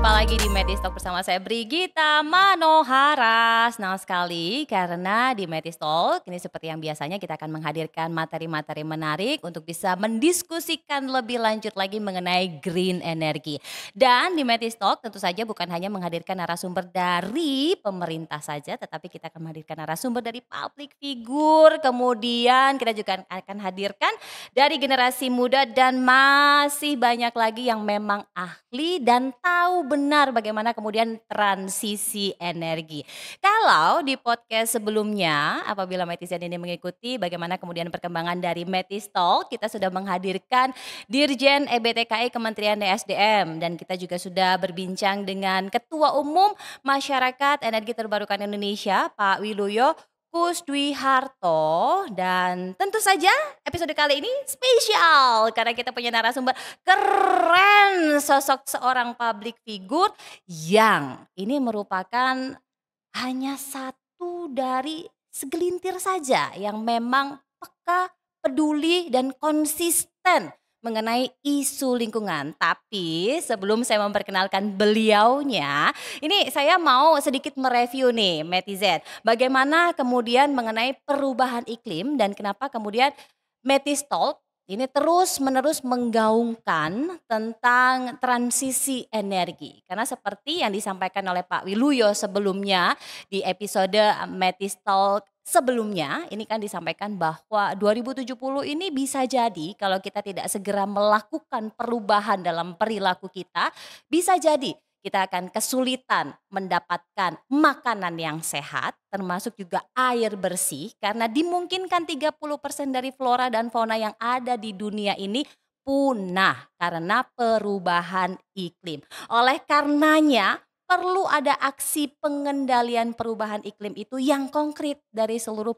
Jumpa lagi di Metistalk bersama saya Brigita Manohara. Senang sekali karena di Metistalk ini seperti yang biasanya kita akan menghadirkan materi-materi menarik untuk bisa mendiskusikan lebih lanjut lagi mengenai green energy. Dan di Metistalk tentu saja bukan hanya menghadirkan narasumber dari pemerintah saja, tetapi kita akan menghadirkan narasumber dari public figure. Kemudian kita juga akan hadirkan dari generasi muda dan masih banyak lagi yang memang ahli dan tahu benar bagaimana kemudian transisi energi. Kalau di podcast sebelumnya apabila netizen ini mengikuti bagaimana kemudian perkembangan dari Metistalk, kita sudah menghadirkan Dirjen EBTKI Kementerian ESDM dan kita juga sudah berbincang dengan Ketua Umum Masyarakat Energi Terbarukan Indonesia Pak Wiluyo Kusdwiharto, dan tentu saja episode kali ini spesial karena kita punya narasumber keren, sosok seorang public figure yang ini merupakan hanya satu dari segelintir saja yang memang peka, peduli dan konsisten mengenai isu lingkungan. Tapi sebelum saya memperkenalkan beliaunya, ini saya mau sedikit mereview nih netizen. Bagaimana kemudian mengenai perubahan iklim dan kenapa kemudian Metistalk ini terus-menerus menggaungkan tentang transisi energi. Karena seperti yang disampaikan oleh Pak Wiluyo sebelumnya di episode Metistalk sebelumnya, ini kan disampaikan bahwa 2070 ini bisa jadi kalau kita tidak segera melakukan perubahan dalam perilaku kita, bisa jadi kita akan kesulitan mendapatkan makanan yang sehat, termasuk juga air bersih, karena dimungkinkan 30% dari flora dan fauna yang ada di dunia ini punah karena perubahan iklim. Oleh karenanya perlu ada aksi pengendalian perubahan iklim itu yang konkret dari seluruh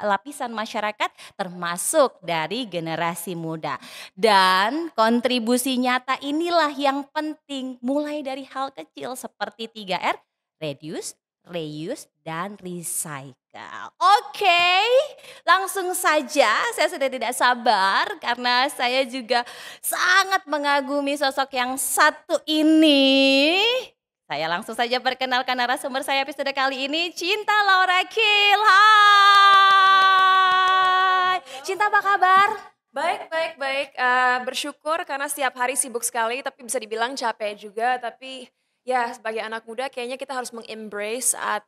lapisan masyarakat termasuk dari generasi muda. Dan kontribusi nyata inilah yang penting mulai dari hal kecil seperti 3R, reduce, reuse, dan recycle. Oke, langsung saja saya sudah tidak sabar karena saya juga sangat mengagumi sosok yang satu ini. Saya langsung saja perkenalkan narasumber saya episode kali ini, Cinta Laura Kil. Hai, Cinta apa kabar? Baik. Bersyukur karena setiap hari sibuk sekali, tapi bisa dibilang capek juga. Tapi ya sebagai anak muda kayaknya kita harus meng-embrace saat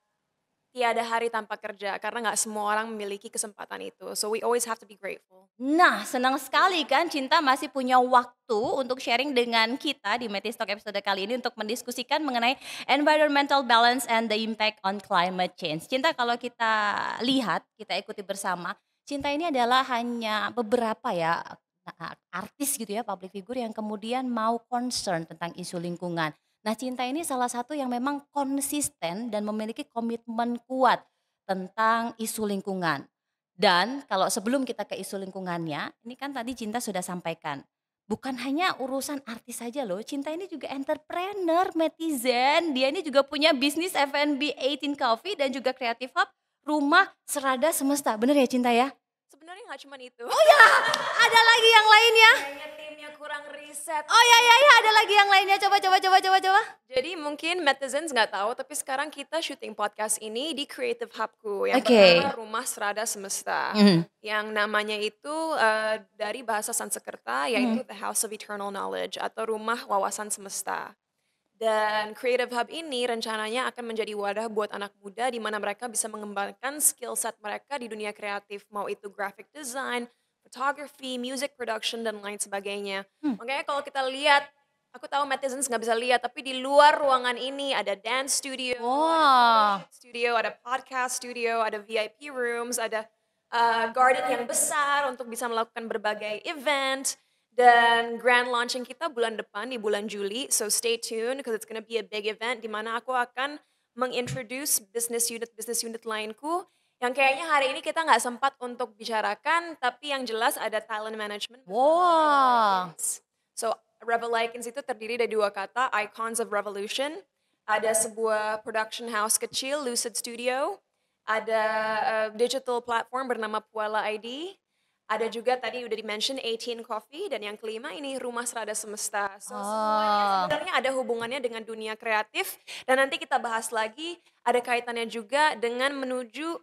tiada hari tanpa kerja. Karena nggak semua orang memiliki kesempatan itu. So we always have to be grateful. Nah, senang sekali kan Cinta masih punya waktu untuk sharing dengan kita di Metistalk episode kali ini untuk mendiskusikan mengenai environmental balance and the impact on climate change. Cinta, kalau kita lihat, kita ikuti bersama, Cinta ini adalah hanya beberapa ya artis gitu ya, public figure yang kemudian mau concern tentang isu lingkungan. Nah, Cinta ini salah satu yang memang konsisten dan memiliki komitmen kuat tentang isu lingkungan. Dan kalau sebelum kita ke isu lingkungannya, ini kan tadi Cinta sudah sampaikan, bukan hanya urusan artis saja loh, Cinta ini juga entrepreneur netizen. Dia ini juga punya bisnis F&B 18 Coffee dan juga Creative Hub Rumah Serada Semesta. Bener ya Cinta ya? Sebenarnya nggak cuma itu. Oh ya, ada lagi yang lainnya. Kayaknya timnya kurang riset. Oh ya, ada lagi yang lainnya. Coba. Jadi mungkin netizens nggak tahu, tapi sekarang kita syuting podcast ini di Creative Hubku yang Oke. bernama Rumah Serada Semesta. Mhm. Yang namanya itu dari bahasa Sanskerta yaitu The House of Eternal Knowledge atau Rumah Wawasan Semesta. Dan Creative Hub ini rencananya akan menjadi wadah buat anak muda di mana mereka bisa mengembangkan skill set mereka di dunia kreatif, mau itu graphic design, photography, music production, dan lain sebagainya. Makanya kalau kita lihat, aku tahu netizens nggak bisa lihat, tapi di luar ruangan ini ada dance studio, Wah. ada podcast studio, ada VIP rooms, ada garden yang besar untuk bisa melakukan berbagai event. Dan grand launching kita bulan depan di bulan Juli, so stay tuned because it's gonna be a big event di mana aku akan mengintroduce business unit lainku yang kayaknya hari ini kita nggak sempat untuk bicarakan, tapi yang jelas ada talent management. Wah. So Rebel Icons itu terdiri dari dua kata, Icons of Revolution. Ada sebuah production house kecil, Lucid Studio. Ada digital platform bernama Puala ID. Ada juga tadi udah di-mention 18 Coffee dan yang kelima ini Rumah Serada Semesta. So semuanya Oh, sebenarnya ada hubungannya dengan dunia kreatif dan nanti kita bahas lagi ada kaitannya juga dengan menuju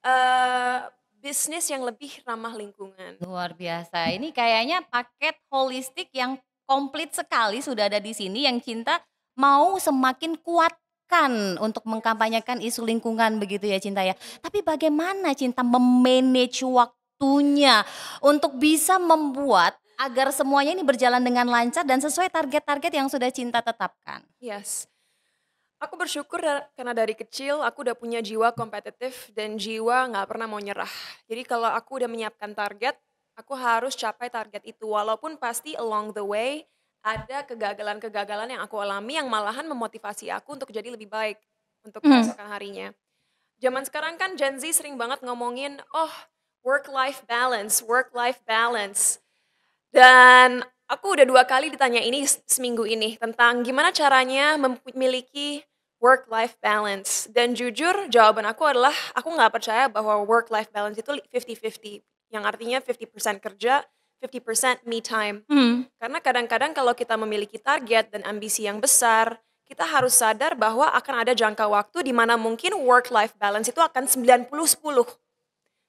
eh, bisnis yang lebih ramah lingkungan. luar biasa. Ini kayaknya paket holistik yang komplit sekali sudah ada di sini yang Cinta mau semakin kuatkan untuk mengkampanyekan isu lingkungan begitu ya Cinta ya. Tapi bagaimana Cinta memanage waktunya untuk bisa membuat agar semuanya ini berjalan dengan lancar dan sesuai target-target yang sudah Cinta tetapkan? Yes. Aku bersyukur karena dari kecil aku udah punya jiwa kompetitif dan jiwa nggak pernah mau nyerah. Jadi kalau aku udah menyiapkan target, aku harus capai target itu. Walaupun pasti along the way ada kegagalan-kegagalan yang aku alami yang malahan memotivasi aku untuk jadi lebih baik untuk Mhm. keesokan harinya. Zaman sekarang kan Gen Z sering banget ngomongin, oh work-life balance, work-life balance. Dan aku udah 2 kali ditanya ini seminggu ini tentang gimana caranya memiliki work-life balance. Dan jujur jawaban aku adalah aku nggak percaya bahwa work-life balance itu 50-50. Yang artinya 50% kerja, 50% me time. Mhm. Karena kadang-kadang kalau kita memiliki target dan ambisi yang besar, kita harus sadar bahwa akan ada jangka waktu di mana mungkin work-life balance itu akan 90-10.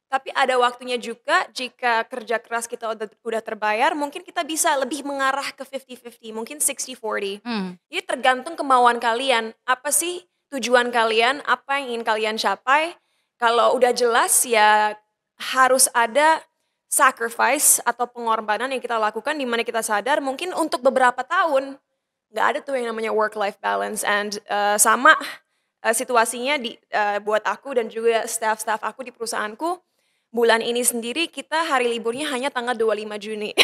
Tapi ada waktunya juga jika kerja keras kita udah terbayar, mungkin kita bisa lebih mengarah ke 50-50, mungkin 60-40. Mhm. Jadi tergantung kemauan kalian, apa sih tujuan kalian, apa yang ingin kalian capai. Kalau udah jelas ya harus ada sacrifice atau pengorbanan yang kita lakukan di mana kita sadar mungkin untuk beberapa tahun nggak ada tuh yang namanya work life balance and sama situasinya buat aku dan juga staff-staff aku di perusahaanku. Bulan ini sendiri kita hari liburnya hanya tanggal 25 Juni.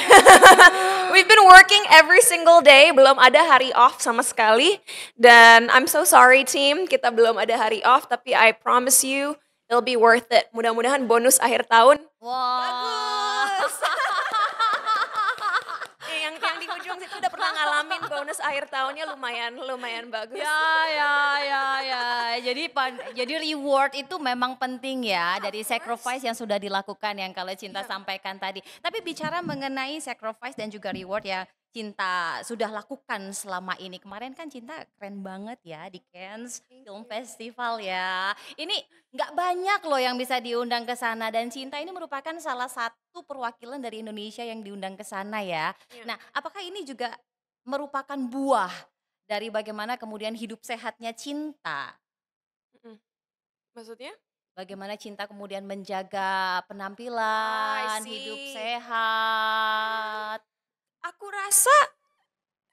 We've been working every single day, belum ada hari off sama sekali. Dan I'm so sorry team, kita belum ada hari off, tapi I promise you it'll be worth it. Mudah-mudahan bonus akhir tahun Wah. bagus. Yang di ujung situ udah pernah ngalamin bonus akhir tahunnya lumayan bagus. Ya. Jadi reward itu memang penting ya dari sacrifice yang sudah dilakukan yang kalau Cinta Iya. sampaikan tadi. Tapi bicara mengenai sacrifice dan juga reward yang Cinta sudah lakukan selama ini. Kemarin kan Cinta keren banget ya di Cannes Thank Film you. Festival ya. Ini nggak banyak loh yang bisa diundang ke sana dan Cinta ini merupakan salah satu perwakilan dari Indonesia yang diundang ke sana ya. Iya. Nah, apakah ini juga merupakan buah dari bagaimana kemudian hidup sehatnya Cinta? Mm-mm. Maksudnya? Bagaimana Cinta kemudian menjaga I penampilan, hidup see. sehat? Aku rasa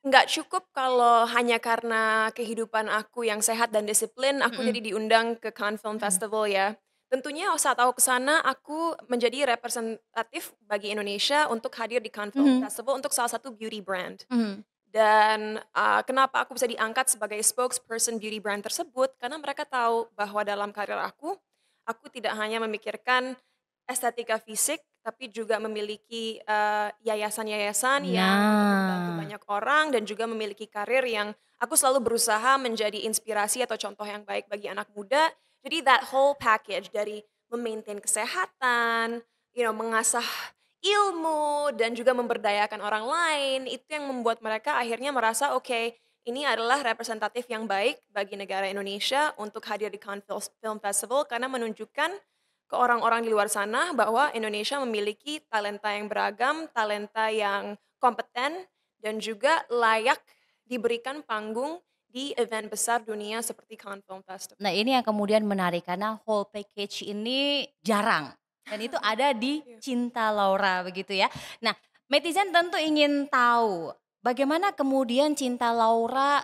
nggak cukup kalau hanya karena kehidupan aku yang sehat dan disiplin, aku Mhm, jadi diundang ke Cannes Film mhm, Festival ya. Tentunya saat aku ke sana, aku menjadi representatif bagi Indonesia untuk hadir di Cannes Film mhm, Festival untuk salah satu beauty brand. mhm, Dan kenapa aku bisa diangkat sebagai spokesperson beauty brand tersebut, karena mereka tahu bahwa dalam karir aku tidak hanya memikirkan estetika fisik, tapi juga memiliki yayasan-yayasan yang untuk membantu nah, banyak orang dan juga memiliki karir yang aku selalu berusaha menjadi inspirasi atau contoh yang baik bagi anak muda. Jadi that whole package dari memaintain kesehatan, mengasah ilmu dan juga memberdayakan orang lain, itu yang membuat mereka akhirnya merasa, oke, ini adalah representatif yang baik bagi negara Indonesia untuk hadir di Cannes Film Festival karena menunjukkan ke orang-orang di luar sana bahwa Indonesia memiliki talenta yang beragam, talenta yang kompeten, dan juga layak diberikan panggung di event besar dunia seperti Cannes Film Festival. nah ini yang kemudian menarik karena whole package ini jarang dan itu ada di Iya. Cinta Laura begitu ya. Nah, netizen tentu ingin tahu bagaimana kemudian Cinta Laura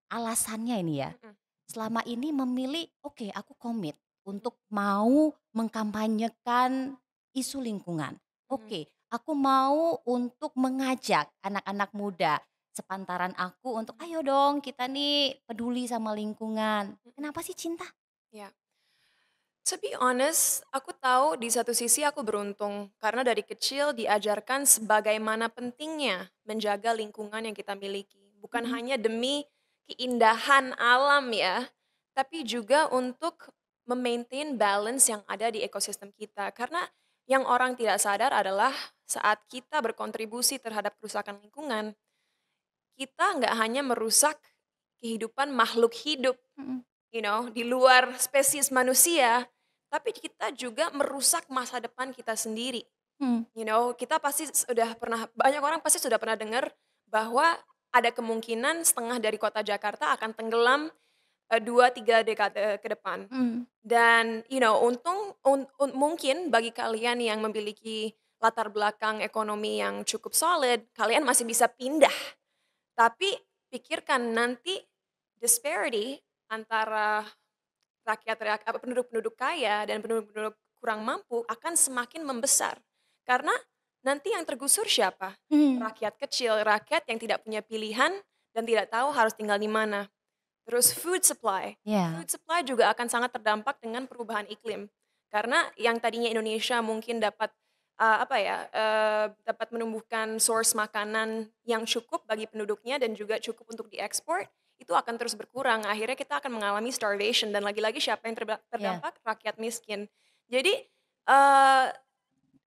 alasannya ini ya, Mm-mm. selama ini memilih, "Oke, aku komit untuk mau mengkampanyekan isu lingkungan. Mhm. Oke, aku mau untuk mengajak anak-anak muda sepantaran aku untuk, 'Ayo dong kita nih peduli sama lingkungan.'" Mm-mm. Kenapa sih cinta? Ya. To be honest, aku tahu di satu sisi aku beruntung karena dari kecil diajarkan sebagaimana pentingnya menjaga lingkungan yang kita miliki. Bukan Mhm, hanya demi keindahan alam ya, tapi juga untuk memaintain balance yang ada di ekosistem kita. Karena yang orang tidak sadar adalah saat kita berkontribusi terhadap kerusakan lingkungan, kita nggak hanya merusak kehidupan makhluk hidup, Mhm. di luar spesies manusia, tapi kita juga merusak masa depan kita sendiri. Mmm. Kita pasti banyak orang pasti sudah pernah dengar bahwa ada kemungkinan setengah dari kota Jakarta akan tenggelam 2, 3 dekade ke depan. Mhm. Dan, untung mungkin bagi kalian yang memiliki latar belakang ekonomi yang cukup solid, kalian masih bisa pindah. Tapi pikirkan nanti disparity antara penduduk-penduduk kaya dan penduduk-penduduk kurang mampu akan semakin membesar. Karena nanti yang tergusur siapa? Mhm. Rakyat kecil, rakyat yang tidak punya pilihan dan tidak tahu harus tinggal di mana. Terus food supply. Iya. Food supply juga akan sangat terdampak dengan perubahan iklim. Karena yang tadinya Indonesia mungkin dapat dapat menumbuhkan source makanan yang cukup bagi penduduknya dan juga cukup untuk diekspor, itu akan terus berkurang. Akhirnya kita akan mengalami starvation dan lagi-lagi siapa yang Iya. terdampak? Rakyat miskin. Jadi, eee,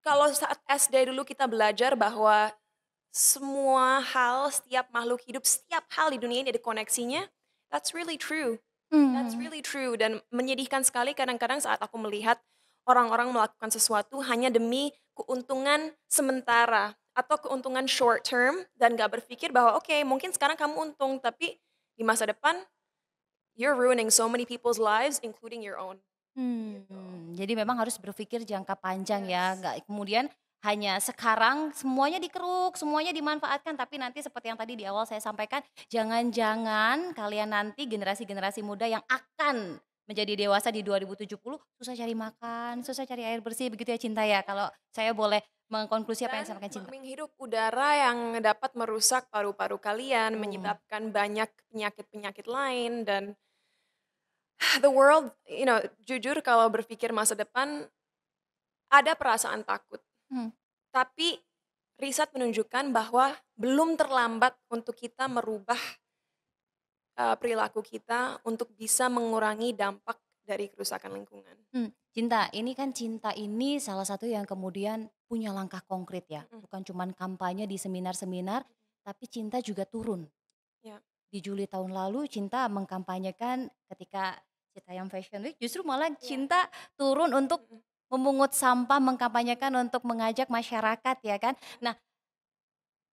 kalau saat SD dulu kita belajar bahwa semua hal, setiap makhluk hidup, setiap hal di dunia ini ada koneksinya, that's really true. That's Mhm. really true dan menyedihkan sekali kadang-kadang saat aku melihat orang-orang melakukan sesuatu hanya demi keuntungan sementara atau keuntungan short term dan gak berpikir bahwa oke, mungkin sekarang kamu untung tapi di masa depan you're ruining so many people's lives including your own. Gitu. Jadi memang harus berpikir jangka panjang ya, Yes. nggak kemudian hanya sekarang semuanya dikeruk, semuanya dimanfaatkan, tapi nanti seperti yang tadi di awal saya sampaikan, jangan-jangan kalian nanti generasi-generasi muda yang akan menjadi dewasa di 2070 susah cari makan, susah cari air bersih, begitu ya Cinta ya? Kalau saya boleh mengkonklusi apa yang Dan disampaikan Cinta. menghirup udara yang dapat merusak paru-paru kalian, Betul. menyebabkan banyak penyakit-penyakit lain dan the world, jujur kalau berpikir masa depan ada perasaan takut. Mhm. Tapi riset menunjukkan bahwa belum terlambat untuk kita merubah perilaku kita untuk bisa mengurangi dampak dari kerusakan lingkungan. Cinta, ini kan Cinta ini salah satu yang kemudian punya langkah konkret ya, Mhm, bukan cuman kampanye di seminar-seminar, tapi Cinta juga turun. ya, Di Juli tahun lalu Cinta mengkampanyekan ketika Citayam Fashion Week, justru malah iya, Cinta turun untuk mhm, memungut sampah, mengkampanyekan untuk mengajak masyarakat ya kan. mhm. Nah,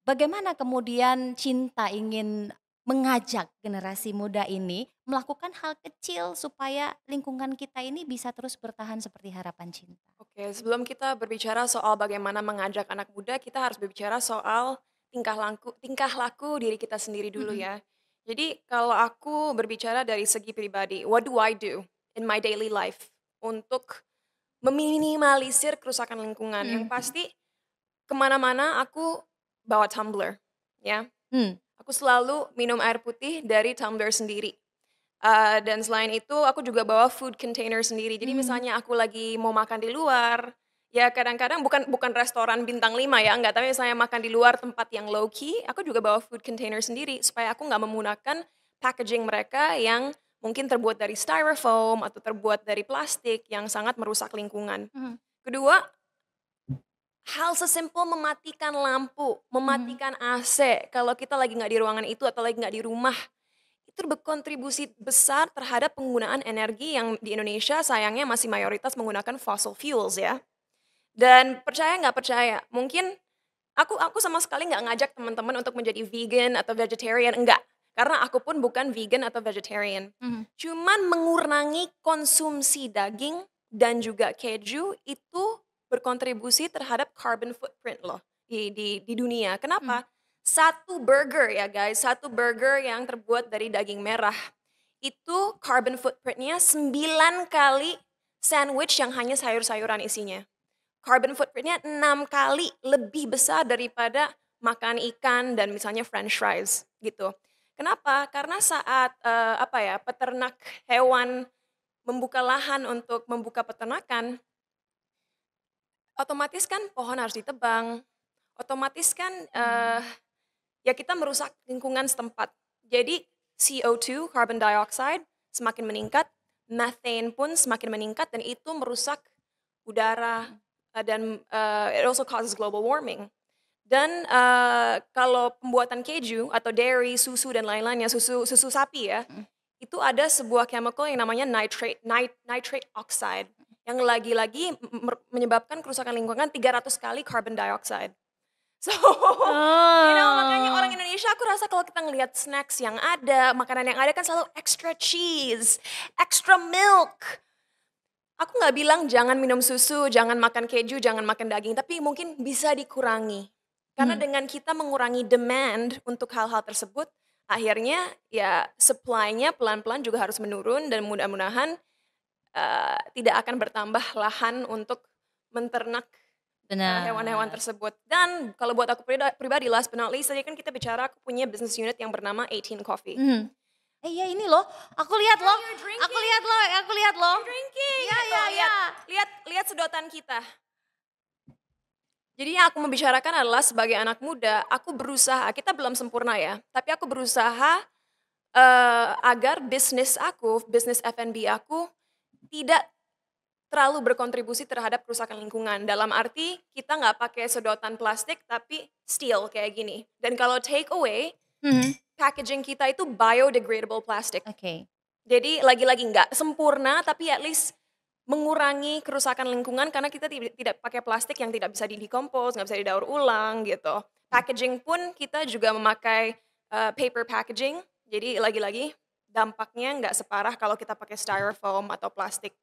bagaimana kemudian Cinta ingin mengajak generasi muda ini melakukan hal kecil supaya lingkungan kita ini bisa terus bertahan seperti harapan Cinta? Oke, sebelum kita berbicara soal bagaimana mengajak anak muda, kita harus berbicara soal tingkah laku diri kita sendiri dulu Mhm. ya. Jadi kalau aku berbicara dari segi pribadi, what do I do in my daily life untuk meminimalisir kerusakan lingkungan? Yang Mhm. pasti kemana-mana aku bawa tumbler, ya. Mmm. Aku selalu minum air putih dari tumbler sendiri. Dan selain itu aku juga bawa food container sendiri. Jadi Mmm. misalnya aku lagi mau makan di luar, ya kadang-kadang bukan bukan restoran bintang 5 ya, enggak, tapi misalnya makan di luar tempat yang low key, aku juga bawa food container sendiri supaya aku nggak menggunakan packaging mereka yang mungkin terbuat dari styrofoam atau terbuat dari plastik yang sangat merusak lingkungan. Mhm. Kedua, hal sesimpel mematikan lampu, Mhm. mematikan AC kalau kita lagi nggak di ruangan itu atau lagi nggak di rumah, itu berkontribusi besar terhadap penggunaan energi yang di Indonesia sayangnya masih mayoritas menggunakan fossil fuels ya. Dan percaya nggak percaya, mungkin aku sama sekali nggak ngajak teman-teman untuk menjadi vegan atau vegetarian, enggak. Karena aku pun bukan vegan atau vegetarian. Mhm. Cuman mengurangi konsumsi daging dan juga keju itu berkontribusi terhadap carbon footprint loh di dunia. Mhm. Kenapa? Satu burger ya guys, satu burger yang terbuat dari daging merah itu carbon footprint-nya 9 kali sandwich yang hanya sayur-sayuran isinya. Carbon footprint-nya 6 kali lebih besar daripada makan ikan dan misalnya french fries, gitu. Kenapa? Karena saat, peternak hewan membuka lahan untuk membuka peternakan, otomatis kan pohon harus ditebang, otomatis kan, Mmm. ya kita merusak lingkungan setempat. Jadi CO2, carbon dioxide, semakin meningkat, methane pun semakin meningkat dan itu merusak udara, dan it also causes global warming. Dan kalau pembuatan keju atau dairy, susu dan lain-lainnya, susu sapi ya, itu ada sebuah chemical yang namanya nitrate oxide yang lagi-lagi menyebabkan kerusakan lingkungan 300 kali carbon dioxide. So, makanya orang Indonesia aku rasa kalau kita ngelihat snacks yang ada, makanan yang ada kan selalu extra cheese, extra milk. Aku nggak bilang jangan minum susu, jangan makan keju, jangan makan daging, tapi mungkin bisa dikurangi. Karena dengan kita mengurangi demand untuk hal-hal tersebut, akhirnya ya supply-nya pelan-pelan juga harus menurun dan mudah-mudahan tidak akan bertambah lahan untuk menternak hewan-hewan Benar. tersebut. Dan kalau buat aku pribadi, last but not least, tadi kan kita bicara aku punya business unit yang bernama 18 Coffee. Iya ini loh, aku lihat loh, aku lihat loh. Drinking. Iya. Lihat sedotan kita. Jadi yang aku membicarakan adalah sebagai anak muda, aku berusaha, kita belum sempurna ya, tapi aku berusaha agar bisnis F&B aku tidak terlalu berkontribusi terhadap kerusakan lingkungan. Dalam arti kita nggak pakai sedotan plastik tapi steel kayak gini. Dan kalau take away, packaging kita itu biodegradable plastic. Oke. Jadi lagi-lagi nggak sempurna tapi at least mengurangi kerusakan lingkungan karena kita tidak pakai plastik yang tidak bisa di-decompose, nggak bisa didaur ulang gitu. Packaging pun kita juga memakai paper packaging, jadi lagi-lagi dampaknya nggak separah kalau kita pakai styrofoam atau plastik.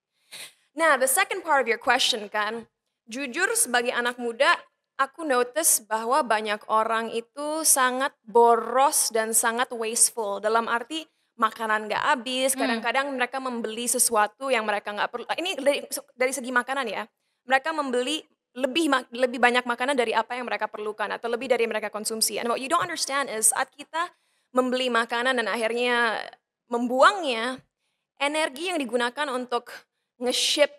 Nah, the second part of your question kan, jujur sebagai anak muda, aku notice bahwa banyak orang itu sangat boros dan sangat wasteful. Dalam arti makanan nggak habis, kadang-kadang mereka membeli sesuatu yang mereka nggak perlu. Ini dari segi makanan ya, mereka membeli lebih banyak makanan dari apa yang mereka perlukan atau lebih dari yang mereka konsumsi. And what you don't understand is saat kita membeli makanan dan akhirnya membuangnya, energi yang digunakan untuk nge-ship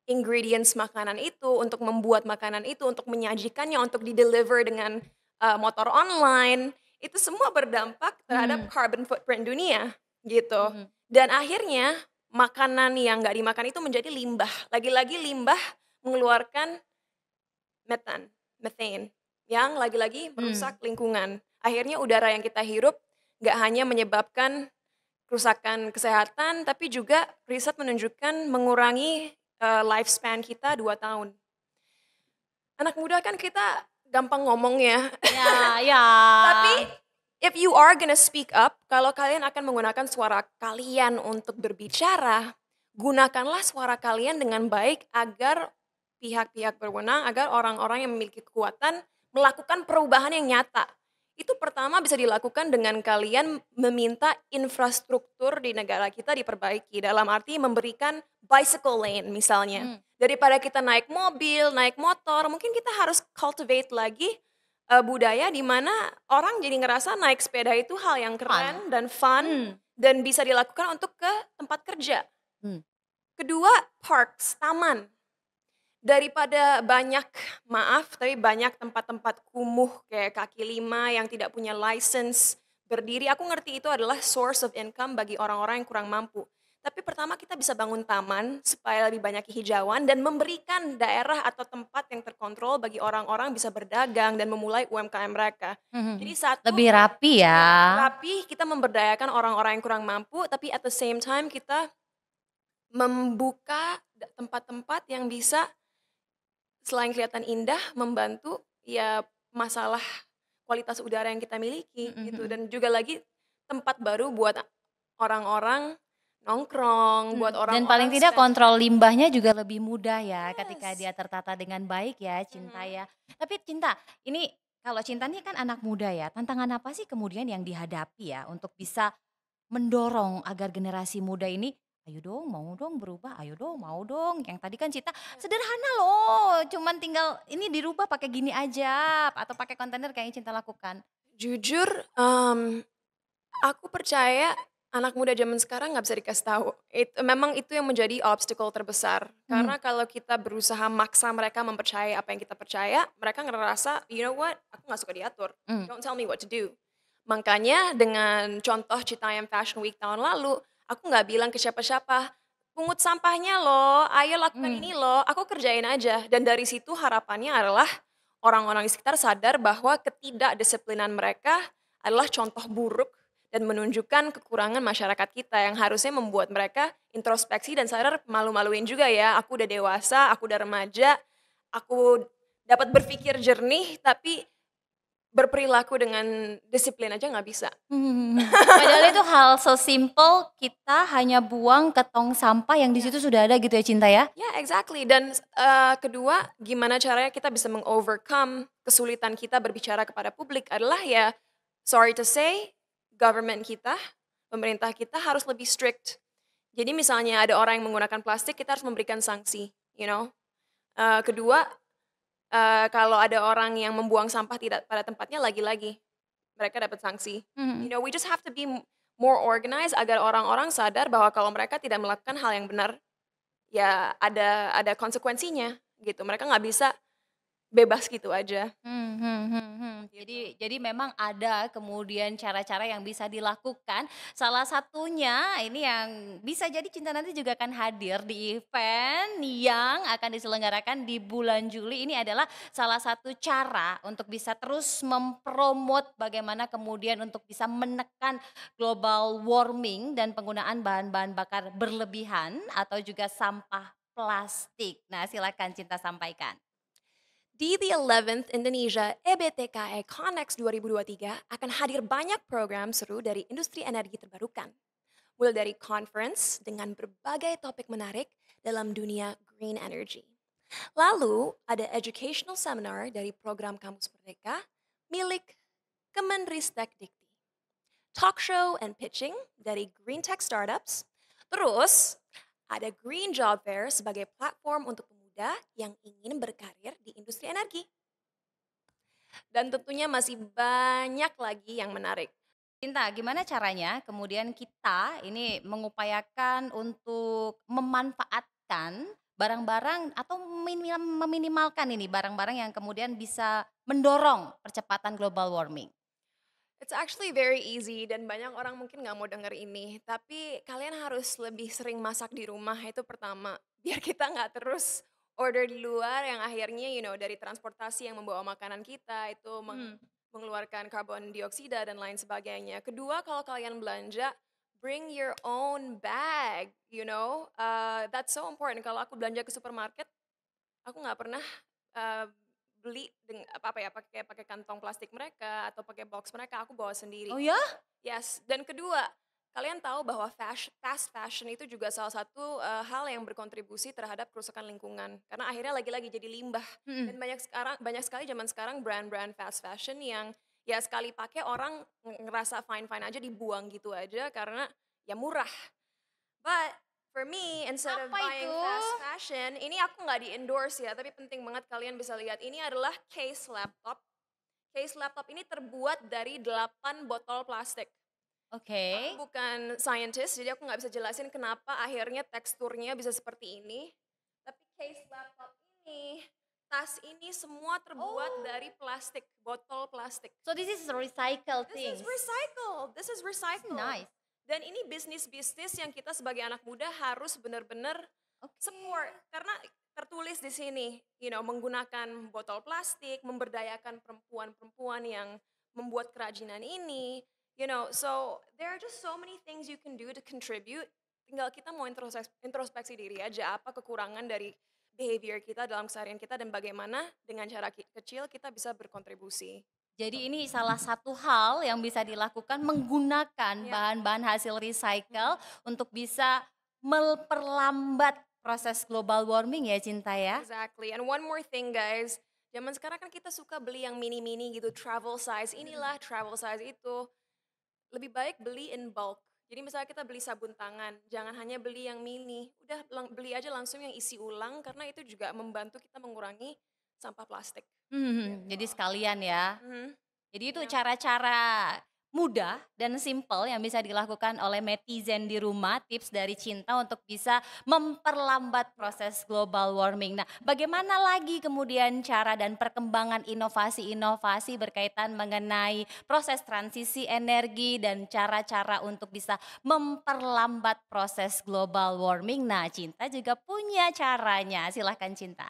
ingredients makanan itu, untuk membuat makanan itu, untuk menyajikannya, untuk di-deliver dengan motor online, itu semua berdampak terhadap carbon footprint dunia gitu. Dan akhirnya makanan yang nggak dimakan itu menjadi limbah. Lagi-lagi limbah mengeluarkan methane yang lagi-lagi merusak lingkungan. Akhirnya udara yang kita hirup nggak hanya menyebabkan kerusakan kesehatan, tapi juga riset menunjukkan mengurangi lifespan kita 2 tahun. Anak muda kan kita gampang ngomong ya. Ya. Tapi if you are gonna speak up, kalau kalian akan menggunakan suara kalian untuk berbicara, gunakanlah suara kalian dengan baik agar pihak-pihak berwenang, agar orang-orang yang memiliki kekuatan melakukan perubahan yang nyata. Itu pertama bisa dilakukan dengan kalian meminta infrastruktur di negara kita diperbaiki. Dalam arti memberikan bicycle lane misalnya. Daripada kita naik mobil, naik motor, mungkin kita harus cultivate lagi budaya di mana orang jadi ngerasa naik sepeda itu hal yang keren dan fun dan bisa dilakukan untuk ke tempat kerja. Kedua, parks, taman. Daripada banyak tempat-tempat kumuh kayak kaki lima yang tidak punya license berdiri, aku ngerti itu adalah source of income bagi orang-orang yang kurang mampu. Tapi pertama kita bisa bangun taman supaya lebih banyak hijauan dan memberikan daerah atau tempat yang terkontrol bagi orang-orang bisa berdagang dan memulai UMKM mereka. Jadi Lebih rapi ya. Rapi, kita memberdayakan orang-orang yang kurang mampu, tapi at the same time kita membuka tempat-tempat yang bisa selain kelihatan indah, membantu ya masalah kualitas udara yang kita miliki gitu. Dan juga lagi tempat baru buat orang-orang nongkrong, buat orang-orang. Dan paling tidak kontrol limbahnya juga lebih mudah ya ketika dia tertata dengan baik ya, Cinta ya. Tapi Cinta, ini kalau Cinta ini kan anak muda ya, tantangan apa sih kemudian yang dihadapi ya untuk bisa mendorong agar generasi muda ini ayo dong, mau dong berubah, ayo dong, mau dong. Yang tadi kan Cinta sederhana loh, cuman tinggal ini dirubah pakai gini aja atau pakai kontainer kayak yang Cinta lakukan. Jujur, aku percaya anak muda zaman sekarang nggak bisa dikasih tahu. Memang itu yang menjadi obstacle terbesar. Karena kalau kita berusaha maksa mereka mempercayai apa yang kita percaya, mereka ngerasa, you know what, aku nggak suka diatur. Don't tell me what to do. Makanya dengan contoh Citayam Fashion Week tahun lalu, aku nggak bilang ke siapa-siapa, pungut sampahnya loh, ayo lakukan Hmm. ini loh, aku kerjain aja. Dan dari situ harapannya adalah orang-orang di sekitar sadar bahwa ketidakdisiplinan mereka adalah contoh buruk dan menunjukkan kekurangan masyarakat kita yang harusnya membuat mereka introspeksi dan sadar malu-maluin juga ya. Aku udah dewasa, aku udah remaja, aku dapat berpikir jernih, tapi berperilaku dengan disiplin aja nggak bisa. Padahal itu hal sesimpel kita hanya buang ke tong sampah yang di Ya. situ sudah ada gitu ya Cinta ya? Ya, exactly. Dan kedua, gimana caranya kita bisa meng-overcome kesulitan kita berbicara kepada publik adalah ya, sorry to say, government kita, pemerintah kita harus lebih strict. Jadi misalnya ada orang yang menggunakan plastik, kita harus memberikan sanksi, you know. Kedua, kalau ada orang yang membuang sampah tidak pada tempatnya, lagi-lagi mereka dapat sanksi. You Mhm. know, we just have to be more organized agar orang-orang sadar bahwa kalau mereka tidak melakukan hal yang benar, ya ada konsekuensinya gitu. Mereka nggak bisa bebas gitu aja, gitu. Jadi memang ada kemudian cara-cara yang bisa dilakukan. Salah satunya ini yang bisa jadi Cinta nanti juga akan hadir di event yang akan diselenggarakan di bulan Juli. Ini adalah salah satu cara untuk bisa terus mempromot bagaimana kemudian untuk bisa menekan global warming dan penggunaan bahan-bahan bakar berlebihan atau juga sampah plastik. Nah, silakan Cinta sampaikan. Di the 11th Indonesia EBTKE Connect 2023 akan hadir banyak program seru dari industri energi terbarukan. Mulai dari conference dengan berbagai topik menarik dalam dunia green energy. Lalu ada educational seminar dari program Kampus Merdeka milik Kemenristek Dikti. Talk show and pitching dari green tech startups. Terus ada Green Job Fair sebagai platform untuk pemuda yang ingin berkarir di industri energi. Dan tentunya masih banyak lagi yang menarik. Cinta, gimana caranya kemudian kita ini mengupayakan untuk memanfaatkan barang-barang atau meminimalkan ini barang-barang yang kemudian bisa mendorong percepatan global warming? It's actually very easy dan banyak orang mungkin nggak mau denger ini. Tapi kalian harus lebih sering masak di rumah, itu pertama. Biar kita nggak terus order di luar yang akhirnya dari transportasi yang membawa makanan kita itu Hmm. mengeluarkan karbon dioksida dan lain sebagainya. Kedua, kalau kalian belanja, bring your own bag, you know. That's so important. Kalau aku belanja ke supermarket, aku nggak pernah, beli apa ya, pakai kantong plastik mereka atau pakai box mereka, aku bawa sendiri. Oh ya? Yes, dan kedua, kalian tahu bahwa fast fashion itu juga salah satu, hal yang berkontribusi terhadap kerusakan lingkungan. Karena akhirnya lagi-lagi jadi limbah. Mm-mm. Dan banyak sekali zaman sekarang brand-brand fast fashion yang ya sekali pakai orang ngerasa fine-fine aja, dibuang gitu aja karena ya murah. But for me, instead of Apa buying itu? fast fashion, ini aku nggak di-endorse ya, tapi penting banget kalian bisa lihat. Ini adalah case laptop. Case laptop ini terbuat dari 8 botol plastik. Oke. Aku bukan scientist, jadi aku nggak bisa jelasin kenapa akhirnya teksturnya bisa seperti ini. Tapi case laptop ini, tas ini semua terbuat Oh, dari plastik, botol plastik. so this is recycled This is things. recycled. This is This is recycled. nice. Dan ini bisnis-bisnis yang kita sebagai anak muda harus benar-benar Oke. support karena tertulis di sini, menggunakan botol plastik, memberdayakan perempuan-perempuan yang membuat kerajinan ini, so there are just so many things you can do to contribute. Tinggal kita mau introspeksi diri aja, apa kekurangan dari behavior kita dalam keseharian kita dan bagaimana dengan cara kecil kita bisa berkontribusi. Jadi ini salah satu hal yang bisa dilakukan menggunakan Ya. bahan-bahan hasil recycle untuk bisa memperlambat proses global warming ya Cinta ya? Exactly. And one more thing guys, zaman sekarang kan kita suka beli yang mini-mini gitu, travel size inilah, travel size itu. Lebih baik beli in bulk. Jadi misalnya kita beli sabun tangan, jangan hanya beli yang mini. Udah beli aja langsung yang isi ulang karena itu juga membantu kita mengurangi sampah plastik. Jadi sekalian ya. Mhm. Jadi itu Ya. cara-cara mudah dan simple yang bisa dilakukan oleh netizen di rumah, tips dari Cinta untuk bisa memperlambat proses global warming. Nah, bagaimana lagi kemudian cara dan perkembangan inovasi-inovasi berkaitan mengenai proses transisi energi dan cara-cara untuk bisa memperlambat proses global warming? Nah, Cinta juga punya caranya. Silahkan Cinta.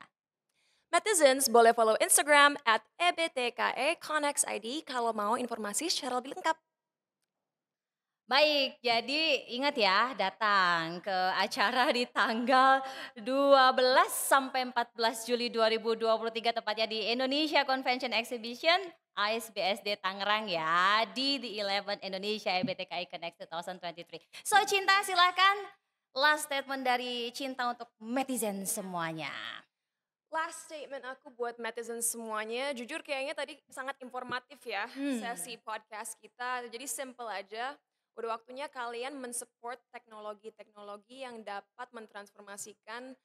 Netizens boleh follow Instagram @ebtke_connectsid kalau mau informasi secara lebih lengkap. Baik, jadi ingat ya datang ke acara di tanggal 12 sampai 14 Juli 2023 tepatnya di Indonesia Convention Exhibition ASBSD Tangerang ya di The Eleven Indonesia EBTKI Connect 2023. So Cinta silakan last statement dari Cinta untuk netizen semuanya. Last statement aku buat netizen semuanya, jujur kayaknya tadi sangat informatif ya sesi podcast kita. Jadi simple aja, udah waktunya kalian mensupport teknologi-teknologi yang dapat mentransformasikan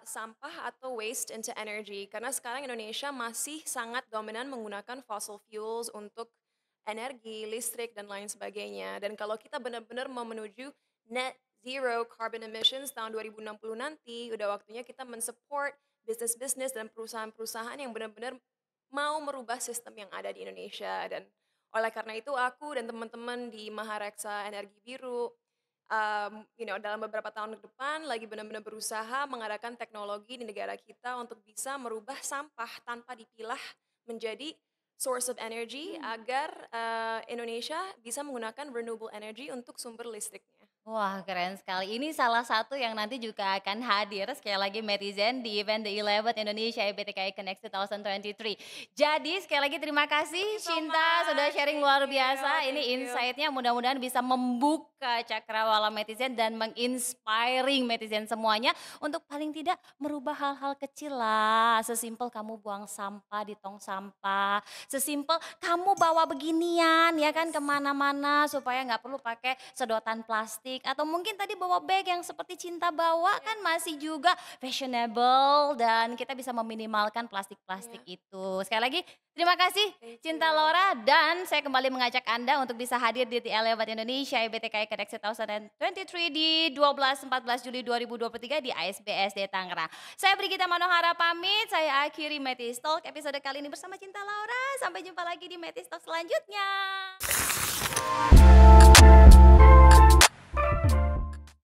sampah atau waste into energy. Karena sekarang Indonesia masih sangat dominan menggunakan fossil fuels untuk energi, listrik, dan lain sebagainya. Dan kalau kita benar-benar mau menuju net zero carbon emissions tahun 2060 nanti, udah waktunya kita mensupport bisnis-bisnis dan perusahaan-perusahaan yang benar-benar mau merubah sistem yang ada di Indonesia. Dan oleh karena itu aku dan teman-teman di Mahareksa Energi Biru, dalam beberapa tahun ke depan lagi benar-benar berusaha mengadakan teknologi di negara kita untuk bisa merubah sampah tanpa dipilah menjadi source of energy agar Indonesia bisa menggunakan renewable energy untuk sumber listriknya. Wah, keren sekali. Ini salah satu yang nanti juga akan hadir sekali lagi netizen di event The Eleven Indonesia EBTKI Connect 2023. Jadi sekali lagi terima kasih Thank you so Cinta sudah much. sharing Thank luar you. biasa. Thank Ini you. insight-nya mudah-mudahan bisa membuka cakrawala netizen dan menginspiring netizen semuanya untuk paling tidak merubah hal-hal kecil lah. Sesimpel kamu buang sampah di tong sampah, sesimpel kamu bawa beginian ya kan kemana-mana supaya nggak perlu pakai sedotan plastik atau mungkin tadi bawa bag yang seperti Cinta bawa kan masih juga fashionable dan kita bisa meminimalkan plastik-plastik itu. Sekali lagi terima kasih Thank Cinta you. Laura dan saya kembali mengajak Anda untuk bisa hadir di The Eleven Indonesia EBTKI Connect 2023 di 12-14 Juli 2023 di ASBSD Tangerang. Saya Brigita Manohara pamit, saya akhiri Metis Talk episode kali ini bersama Cinta Laura. Sampai jumpa lagi di Metis Talk selanjutnya.